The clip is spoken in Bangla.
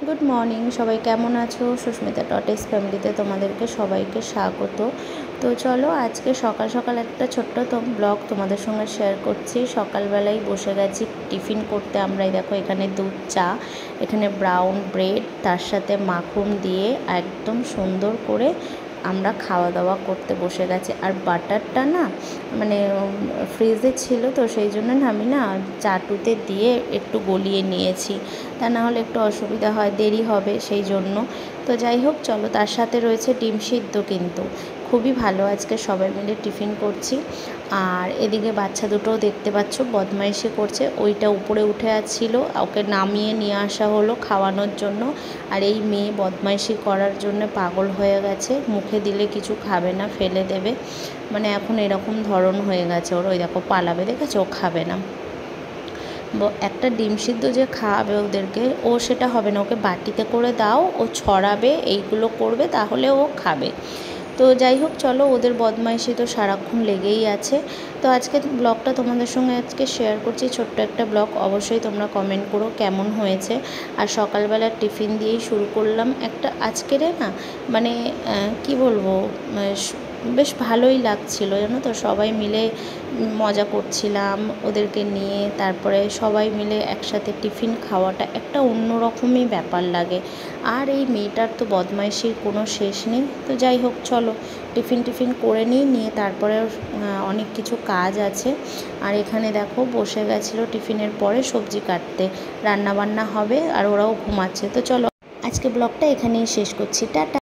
গুড মর্নিং সবাই, কেমন আছো? সুস্মিতা টটেস ফ্যামিলিতে তোমাদেরকে সবাইকে স্বাগত। তো চলো আজকে সকাল সকাল একটা ছোট্ট ব্লগ তোমাদের সঙ্গে শেয়ার করছি। সকালবেলায় বসে গেছি টিফিন করতে। আমরাই দেখো এখানে দুধ চা, এখানে ব্রাউন ব্রেড, তার সাথে মাখন দিয়ে একদম সুন্দর করে আমরা খাওয়া দাওয়া করতে বসে গেছি। আর বাটারটা না মানে ফ্রিজে ছিল, তো সেই জন্য না আমি না চাটুতে দিয়ে একটু গলিয়ে নিয়েছি, তা না হলে একটু অসুবিধা হয়, দেরি হবে সেই জন্য। তো যাই হোক চলো, তার সাথে রয়েছে ডিম সিদ্ধ, কিন্তু খুবই ভালো আজকে সবাই মিলে টিফিন করছি। আর এদিকে বাচ্চা দুটোও দেখতে পাচ্ছ বদমাইশি করছে, ওইটা উপরে উঠে আসছিল, ওকে নামিয়ে নিয়ে আসা হলো খাওয়ানোর জন্য। আর এই মেয়ে বদমাইশি করার জন্য পাগল হয়ে গেছে, মুখে দিলে কিছু খাবে না, ফেলে দেবে, মানে এখন এরকম ধরন হয়ে গেছে ওর। ওই দেখো পালাবে, দেখেছো, ও খাবে না। একটা ডিম সিদ্ধ যে খাওয়াবে ওদেরকে, ও সেটা হবে না, ওকে বাটিতে করে দাও, ও ছড়াবে, এইগুলো করবে, তাহলে ও খাবে। তো যাই হোক চলো, ওদের বদমাইশি তো সারাক্ষণ লেগেই আছে। তো আজকে ব্লগটা তোমাদের সঙ্গে আজকে শেয়ার করছি, ছোট্ট একটা ব্লগ। অবশ্যই তোমরা কমেন্ট করো কেমন হয়েছে। আর সকালবেলার টিফিন দিয়েই শুরু করলাম একটা আজকের না, মানে কি বলবো, বেশ ভালোই লাগছিল জানো তো, সবাই মিলে মজা করছিলাম ওদেরকে নিয়ে। তারপরে সবাই মিলে একসাথে টিফিন খাওয়াটা একটা অন্যরকমই ব্যাপার লাগে। আর এই মেয়েটার তো বদমাইশির কোনো শেষ নেই। তো যাই হোক চলো টিফিন করে নিয়ে তারপরে অনেক কিছু কাজ আছে। আর এখানে দেখো বসে গেছিলো টিফিনের পরে সবজি কাটতে, রান্না বান্না হবে, আর ওরাও ঘুমাচ্ছে। তো চলো আজকে ব্লগটা এখানেই শেষ করছি, টাটা।